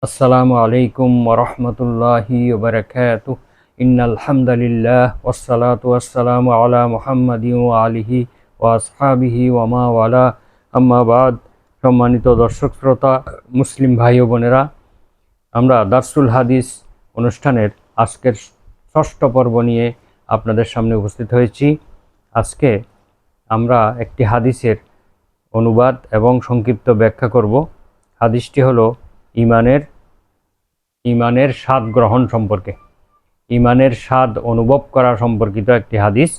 আসসালামু আলাইকুম ওরহমতুল্লাহি ওবরাকাতুহ। ইন্নাল হামদুলিল্লাহ ওয়াসসালাতু ওয়াসসালামু আলা মুহাম্মাদিন ওয়া আলিহি ওয়া আসহাবিহি ওয়া মা ওয়ালা, আম্মা বাদ। সম্মানিত দর্শক শ্রোতা, মুসলিম ভাই ও বোনেরা, আমরা দারসুল হাদিস অনুষ্ঠানের আজকের ষষ্ঠ পর্ব নিয়ে আপনাদের সামনে উপস্থিত হয়েছি। আজকে আমরা একটি হাদিসের অনুবাদ এবং সংক্ষিপ্ত ব্যাখ্যা করব। হাদিসটি হলো ইমানের স্বাদ গ্রহণ সম্পর্কে, ইমানের স্বাদ অনুভব করা সম্পর্কিত একটি হাদিস।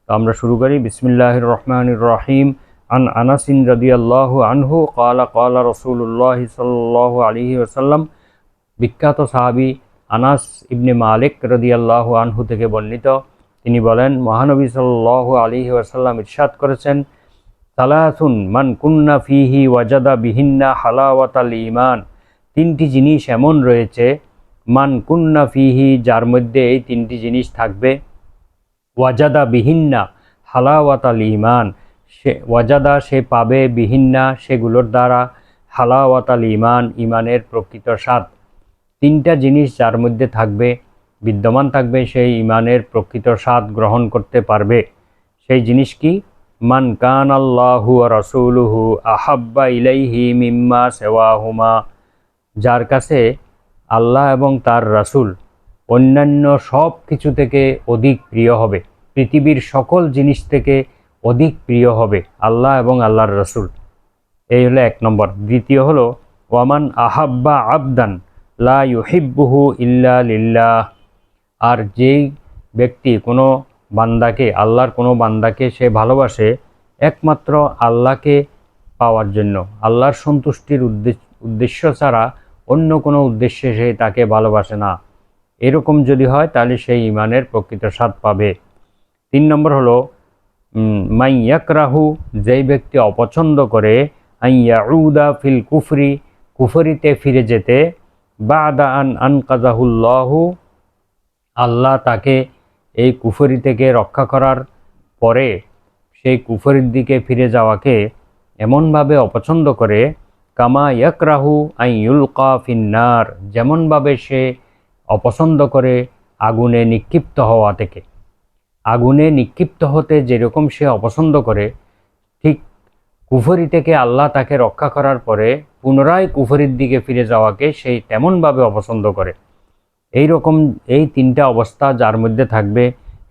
তো আমরা শুরু করি। বিসমিল্লাহির রহমানির রহিম। আন আনাসিন রাদিয়াল্লাহু আনহু ক্বালা ক্বালা রাসূলুল্লাহ সাল্লাল্লাহু আলাইহি ওয়াসাল্লাম। বিখ্যাত সাহাবী আনাস ইবনে মালিক রাদিয়াল্লাহু আনহু থেকে বর্ণিত, তিনি বলেন, মহানবী সাল্লাল্লাহু আলাইহি ওয়াসাল্লাম ইরশাদ করেছেন, সালাসুন মান কুন্না ফিহি ওয়াজাদা বিহিন্না হালাওয়াতাল ঈমান। তিনটি জিনিস এমন রয়েছে, মান কুন্না ফিহি, যার মধ্যে এই তিনটি জিনিস থাকবে, ওয়াজাদা বিহিন্না হালাওয়াতাল ঈমান, সে ওয়াজাদা সে পাবে, বিহিন্না সেগুলোর দ্বারা, হালাওয়াতাল ঈমান ঈমানের প্রকৃত স্বাদ। তিনটা জিনিস যার মধ্যে থাকবে, বিদ্যমান থাকবে, সেই ঈমানের প্রকৃত স্বাদ গ্রহণ করতে পারবে। সেই জিনিস কি? মান কান আল্লাহু ওয়া রাসূলুহু আহাব্বা ইলাইহি মিম্মা সিওয়াহুমা, যার কাছে আল্লাহ এবং তার রাসূল অন্যান্য সব কিছু থেকে অধিক প্রিয় হবে, পৃথিবীর সকল জিনিস থেকে অধিক প্রিয় হবে আল্লাহ এবং আল্লাহর রাসূল। এই হলো এক নম্বর। দ্বিতীয় হলো ওয়ামান আহাব্বা আবদান লা ইউহিব্বুহু ইল্লা লিল্লাহ, আর যেই ব্যক্তি কোনো বান্দাকে, আল্লাহর কোনো বান্দাকে সে ভালোবাসে একমাত্র আল্লাহকে পাওয়ার জন্য, আল্লাহর সন্তুষ্টির উদ্দেশ্য ছাড়া অন্য কোনো উদ্দেশ্যে সে তাকে ভালোবাসে না, এরকম যদি হয় তাহলে সেই ঈমানের প্রকৃত স্বাদ পাবে। 3 নম্বর হলো মাই ইয়াকরাহু, যেই ব্যক্তি অপছন্দ করে, আন ইয়াউদা ফিল কুফরি, কুফরিতে ফিরে যেতে, বাদা আন আনকাযাহুল্লাহু, আল্লাহ তাকে এই কুফরি থেকে রক্ষা করার পরে সেই কুফরির দিকে ফিরে যাওয়াকে এমনভাবে অপছন্দ করে, কামা ইয়াকরাহু আন ইউলকা ফিন্নার, যেমনভাবে সে অপছন্দ করে আগুনে নিক্ষিপ্ত হওয়া থেকে। আগুনে নিক্ষিপ্ত হতে যেরকম সে অপছন্দ করে, ঠিক কুফরি থেকে আল্লাহ তাকে রক্ষা করার পরে পুনরায় কুফরির দিকে ফিরে যাওয়াকে সেই তেমনভাবে অপছন্দ করে। এই রকম এই তিনটা অবস্থা যার মধ্যে থাকবে,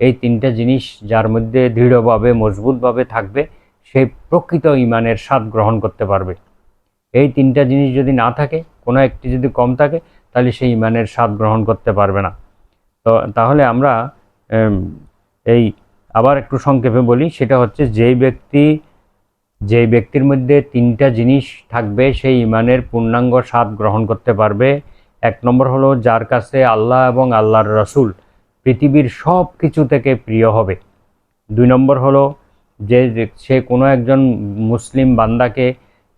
এই তিনটা জিনিস যার মধ্যে দৃঢ়ভাবে মজবুতভাবে থাকবে, সে প্রকৃত ঈমানের স্বাদ গ্রহণ করতে পারবে। এই তিনটা জিনিস যদি না থাকে, কোনো একটি যদি কম থাকে, তাহলে সেই ঈমানের স্বাদ গ্রহণ করতে পারবে না। তো তাহলে আমরা এই আবার একটু সংক্ষেপে বলি, সেটা হচ্ছে যেই ব্যক্তির মধ্যে তিনটা জিনিস থাকবে সেই ঈমানের পূর্ণাঙ্গ স্বাদ গ্রহণ করতে পারবে। 1 নম্বর হলো যার কাছে আল্লাহ এবং আল্লাহর রাসূল পৃথিবীর সব কিছু থেকে প্রিয় হবে। 2 নম্বর হলো যে সে কোনো একজন মুসলিম বান্দাকে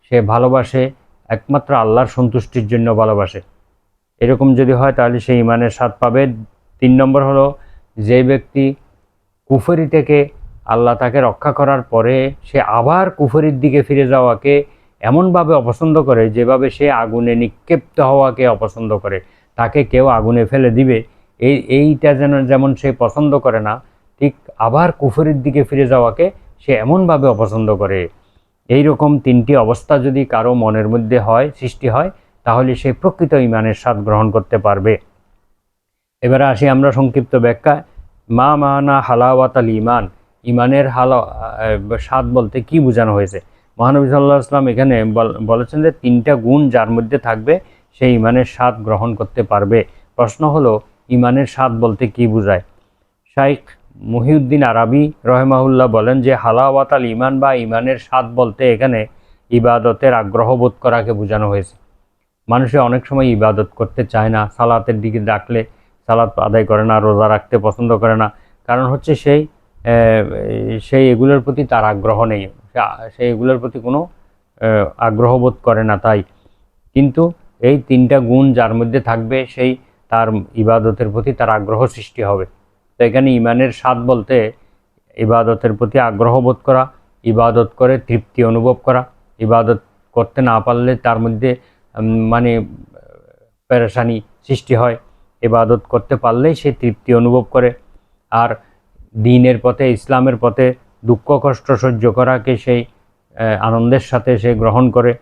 সে ভালোবাসে একমাত্র আল্লাহর সন্তুষ্টির জন্য ভালোবাসে, এরকম যদি হয় তাহলে সে ঈমানের স্বাদ পাবে। 3 নম্বর হলো যে ব্যক্তি কুফরি থেকে আল্লাহ তাকে রক্ষা করার পরে সে আবার কুফরির দিকে ফিরে যাওয়াকে এমনভাবে অপছন্দ করে, যেভাবে সে আগুনে নিক্ষিপ্ত হওয়াকে অপছন্দ করে, তাকে কেউ আগুনে ফেলে দিবে এইটা যেমন সে পছন্দ করে না, ঠিক আবার কুফরির দিকে ফিরে যাওয়াকে সে এমনভাবে অপছন্দ করে। এই রকম তিনটি অবস্থা যদি কারো মনের মধ্যে সৃষ্টি হয়, তাহলে সে প্রকৃত ঈমানের স্বাদ গ্রহণ করতে পারবে। এবারে আসি আমরা সংক্ষিপ্ত ব্যাখ্যা। মা মানা হালাওয়াতাল ঈমান, ঈমানের স্বাদ বলতে কি বোঝানো হয়েছে? মহানবী সাল্লাল্লাহু আলাইহি ওয়াসাল্লাম এখানে বলেছেন যে তিনটা গুণ যার মধ্যে থাকবে সেই ঈমানের স্বাদ গ্রহণ করতে পারবে। প্রশ্ন হলো, ঈমানের স্বাদ বলতে কি বোঝায়? শাইখ মুহিউদ্দিন আরাবী রহিমাহুল্লাহ বলেন যে হালাওয়াতাল ঈমান বা ঈমানের স্বাদ বলতে এখানে ইবাদতের আগ্রহ বোধ করাকে বোঝানো হয়েছে। মানুষে অনেক সময় ইবাদত করতে চায় না, সালাতের দিকে ডাকলে সালাত আদায় করে না, রোজা রাখতে পছন্দ করে না, কারণ হচ্ছে সেই এগুলোর প্রতি তার আগ্রহ নেই, সেই এগুলোর প্রতি কোনো আগ্রহ বোধ করে না। তাই কিন্তু এই তিনটা গুণ যার মধ্যে থাকবে সেই তার ইবাদতের প্রতি তার আগ্রহ সৃষ্টি হবে। তো এখানে ঈমানের স্বাদ বলতে ইবাদতের প্রতি আগ্রহ বোধ করা, ইবাদত করে তৃপ্তি অনুভব করা, ইবাদত করতে না পারলে তার মধ্যে মানে পেরেশানি সৃষ্টি হয়। ইবাদত করতে পারলেই সে তৃপ্তি অনুভব করে। আর দ্বীনের পথে, ইসলামের পথে দুঃখ কষ্ট সহ্য করাকে সেই আনন্দের সাথে সে গ্রহণ করে।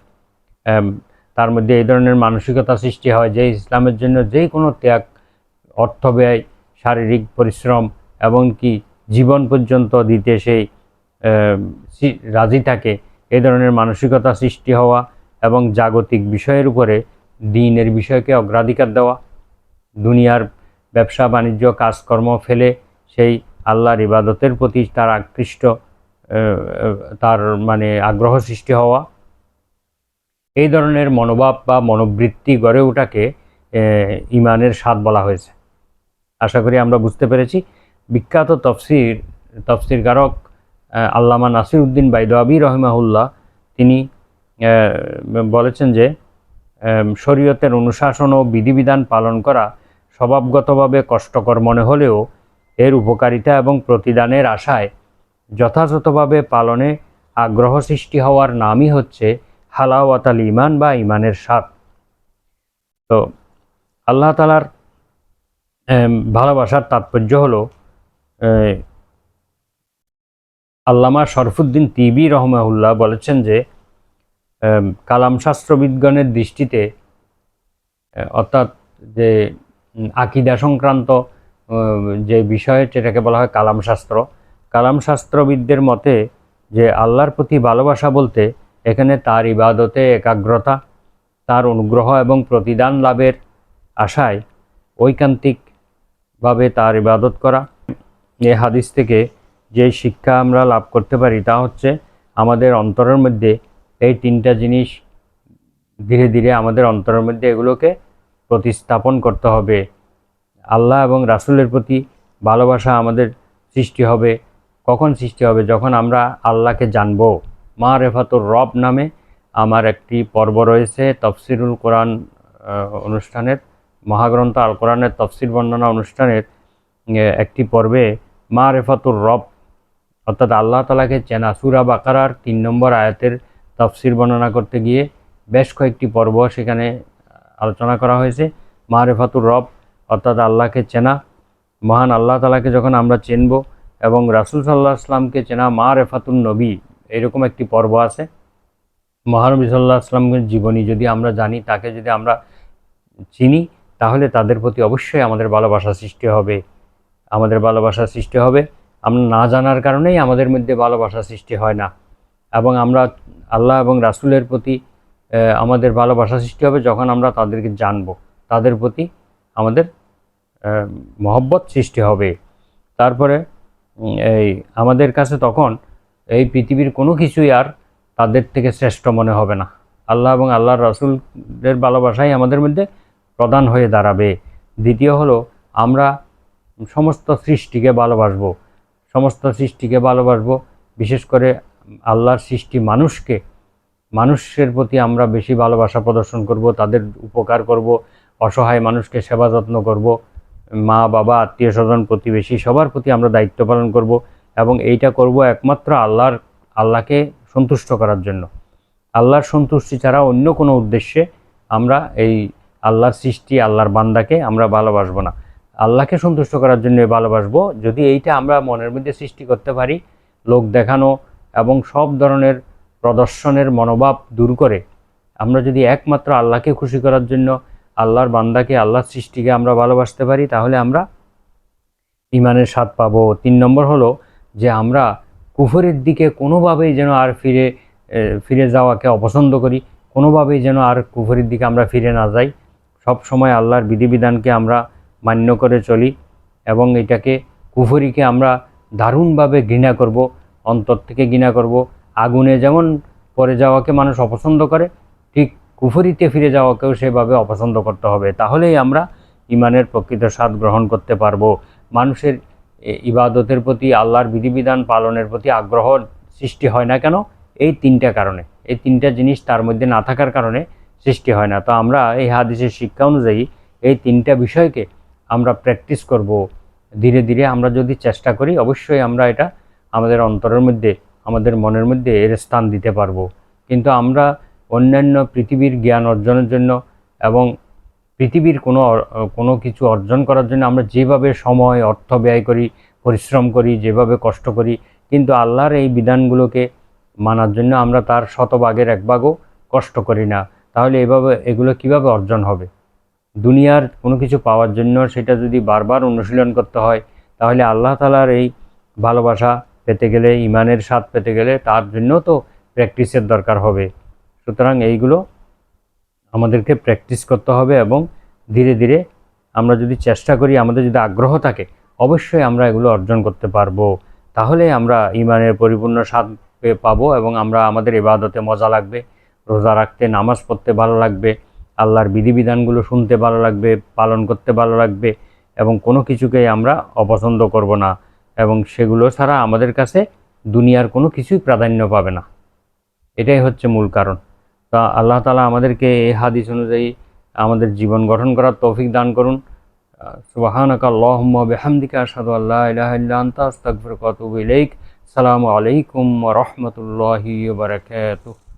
তার মধ্যে এই ধরনের মানসিকতা সৃষ্টি হয় যে ইসলামের জন্য যে কোনো ত্যাগ, অর্থ ব্যয়, শারীরিক পরিশ্রম এমনকি জীবন পর্যন্ত দিতে সেই রাজি থাকে। এই ধরনের মানসিকতা সৃষ্টি হওয়া এবং জাগতিক বিষয়ের উপরে দ্বীনের বিষয়কে অগ্রাধিকার দেওয়া, দুনিয়ার ব্যবসা বাণিজ্য কাজকর্ম ফেলে সেই আল্লাহর ইবাদতের প্রতি তার আকৃষ্ট, তার আগ্রহ সৃষ্টি হওয়া, এই ধরনের মনোভাব বা মনোবৃত্তি গড়ে ওঠাকে ইমানের স্বাদ বলা হয়েছে। আশা করি আমরা বুঝতে পেরেছি। বিখ্যাত তফসিরকারক আল্লামা নাসিরউদ্দিন বাইদাবী রহিমাহুল্লাহ তিনি বলেছেন যে শরীয়তের অনুশাসন ও বিধিবিধান পালন করা স্বভাবগতভাবে কষ্টকর মনে হলেও এর উপকারিতা এবং প্রতিদানের আশায় যথাযথভাবে পালনে আগ্রহ সৃষ্টি হওয়ার নামই হচ্ছে হালাওয়াতাল ইমান বা ইমানের স্বাদ। তো আল্লাহ তাআলার ভালোবাসার তাৎপর্য হলো, আল্লামা শরফুদ্দিন তিবি রহমাহুল্লাহ বলেছেন যে কালাম শাস্ত্রবিজ্ঞানের দৃষ্টিতে, অর্থাৎ যে আকীদা সংক্রান্ত যে বিষয় যেটাকে বলা হয় কালাম শাস্ত্রবিদদের মতে যে আল্লাহর প্রতি ভালোবাসা বলতে এখানে তার ইবাদতে একাগ্রতা, তার অনুগ্রহ এবং প্রতিদান লাভের আশায় ঐকান্তিকভাবে তার ইবাদত করা। এই হাদিস থেকে যে শিক্ষা আমরা লাভ করতে পারি তা হচ্ছে আমাদের অন্তরের মধ্যে এই তিনটা জিনিস ধীরে ধীরে আমাদের অন্তরের মধ্যে এগুলোকে প্রতিস্থাপন করতে হবে। আল্লাহ এবং রাসূলের প্রতি ভালোবাসা আমাদের সৃষ্টি হবে। কখন সৃষ্টি হবে? যখন আমরা আল্লাহকে জানব। মারেফাতুর রব নামে আমার একটি পর্ব রয়েছে তাফসিরুল কোরআন অনুষ্ঠানের, মহাগ্রন্থ আল কোরআনের তফসির বর্ণনা অনুষ্ঠানের একটি পর্বে মারেফাতুর রব অর্থাৎ আল্লাহ তাআলাকে চেনা, সূরা বাকারার ৩ নম্বর আয়াতের তাফসির বর্ণনা করতে গিয়ে বেশ কয়েকটি পর্ব সেখানে আলোচনা করা হয়েছে। মারেফাতুর রব অর্থাৎ আল্লাহকে চেনা, মহান আল্লাহ তাআলাকে যখন আমরা চিনব, এবং রাসূল সাল্লাল্লাহু আলাইহি ওয়াসাল্লামকে চেনা মারেফাতুন নবী, এরকম একটি পর্ব আছে। মহানবী সাল্লাল্লাহু আলাইহি ওয়াসাল্লামের জীবনী যদি আমরা জানি, তাকে যদি আমরা চিনি, তাহলে তাদের প্রতি অবশ্যই আমাদের ভালোবাসা সৃষ্টি হবে। আমরা না জানার কারণেই আমাদের মধ্যে ভালোবাসা সৃষ্টি হয় না। এবং আমরা আল্লাহ এবং রাসূলের প্রতি আমাদের ভালোবাসা সৃষ্টি হবে যখন আমরা তাদেরকে জানব, তাদের প্রতি আমাদের মহব্বত সৃষ্টি হবে। তারপরে আমাদের কাছে তখন এই পৃথিবীর কোনো কিছুই আর তাদের থেকে শ্রেষ্ঠ মনে হবে না। আল্লাহ এবং আল্লাহর রাসূলের ভালোবাসাই আমাদের মধ্যে প্রধান হয়ে দাঁড়াবে। দ্বিতীয় হলো, আমরা সমস্ত সৃষ্টিকে ভালোবাসবো, বিশেষ করে আল্লাহর সৃষ্টি মানুষের প্রতি আমরা বেশি ভালোবাসা প্রদর্শন করব, তাদের উপকার করব, অসহায় মানুষকে সেবা যত্ন করব, মা বাবা আত্মীয় স্বজন প্রতিবেশী সবার প্রতি আমরা দায়িত্ব পালন করব, এবং এইটা করব একমাত্র আল্লাহকে সন্তুষ্ট করার জন্য। আল্লাহর সন্তুষ্টি ছাড়া অন্য কোনো উদ্দেশ্যে আমরা এই আল্লাহর সৃষ্টি, আল্লাহর বান্দাকে আমরা ভালোবাসবো না। আল্লাহকে সন্তুষ্ট করার জন্য ভালোবাসবো। যদি এইটা আমরা মনের মধ্যে সৃষ্টি করতে পারি, লোক দেখানো এবং সব ধরনের প্রদর্শনের মনোভাব দূর করে আমরা যদি একমাত্র আল্লাহকে খুশি করার জন্য আল্লাহর বান্দাকে, আল্লাহর সৃষ্টিকে আমরা ভালোবাসতে পারি, তাহলে আমরা ইমানের স্বাদ পাবো। ৩ নম্বর হলো যে আমরা কুফরের দিকে কোনোভাবেই যেন আর ফিরে যাওয়াকে অপছন্দ করি, কোনোভাবেই যেন আর কুফরের দিকে আমরা ফিরে না যাই। সব সময় আল্লাহর বিধিবিধানকে আমরা মান্য করে চলি, এবং এটাকে কুফরিকে আমরা দারুণভাবে ঘৃণা করব, অন্তর থেকে ঘৃণা করব। আগুনে যেমন পড়ে যাওয়াকে মানুষ অপছন্দ করে, ঠিক কুফরিতে ফিরে যাওয়াকেও সেভাবে অপছন্দ করতে হবে। তাহলেই আমরা ইমানের প্রকৃত স্বাদ গ্রহণ করতে পারবো। মানুষের ইবাদতের প্রতি, আল্লাহর বিধিবিধান পালনের প্রতি আগ্রহ সৃষ্টি হয় না কেন? এই 3টা কারণে, এই 3টা জিনিস তার মধ্যে না থাকার কারণে সৃষ্টি হয় না। তো আমরা এই হাদিসের শিক্ষা অনুযায়ী এই 3টা বিষয়কে আমরা প্র্যাকটিস করব। ধীরে ধীরে আমরা যদি চেষ্টা করি, অবশ্যই আমরা এটা আমাদের অন্তরের মধ্যে, আমাদের মনের মধ্যে এর স্থান দিতে পারবো। কিন্তু আমরা অন্যান্য পৃথিবীর জ্ঞান অর্জনের জন্য এবং পৃথিবীর কোনো কিছু অর্জন করার জন্য আমরা যেভাবে সময় অর্থ ব্যয় করি, পরিশ্রম করি, যেভাবে কষ্ট করি, কিন্তু আল্লাহর এই বিধানগুলোকে মানার জন্য আমরা তার শতভাগের এক ভাগও কষ্ট করি না। তাহলে এগুলো কিভাবে অর্জন হবে? দুনিয়ার কোনো কিছু পাওয়ার জন্য সেটা যদি বারবার অনুশীলন করতে হয়, তাহলে আল্লাহ তাআলার এই ভালোবাসা পেতে গেলে, ইমানের স্বাদ পেতে গেলে তার জন্য তো প্র্যাকটিসের দরকার হবে। সুতরাং এইগুলো আমাদেরকে প্র্যাকটিস করতে হবে এবং ধীরে ধীরে আমরা যদি চেষ্টা করি, আমাদের যদি আগ্রহ থাকে, অবশ্যই আমরা এগুলো অর্জন করতে পারবো। তাহলে আমরা ইমানের পরিপূর্ণ স্বাদ পাবো এবং আমাদের ইবাদতে মজা লাগবে, রোজা রাখতে, নামাজ পড়তে ভালো লাগবে, আল্লাহর বিধিবিধানগুলো শুনতে ভালো লাগবে, পালন করতে ভালো লাগবে এবং কোনো কিছুকে আমরা অপছন্দ করব না এবং সেগুলো ছাড়া আমাদের কাছে দুনিয়ার কোনো কিছুই প্রাধান্য পাবে না। এটাই হচ্ছে মূল কারণ। তা আল্লাহ তাআলা আমাদেরকে এই হাদিস অনুযায়ী আমাদের জীবন গঠন করার তৌফিক দান করুন। সুবহানাকা আল্লাহুম্মা বিহামদিকা আশহাদু আল্লা ইলাহা ইল্লা আনতা আস্তাগফিরুকা ওয়া আতুবু ইলাইক। আসসালামু আলাইকুম ওয়া রাহমাতুল্লাহি ওয়া বারাকাতুহু।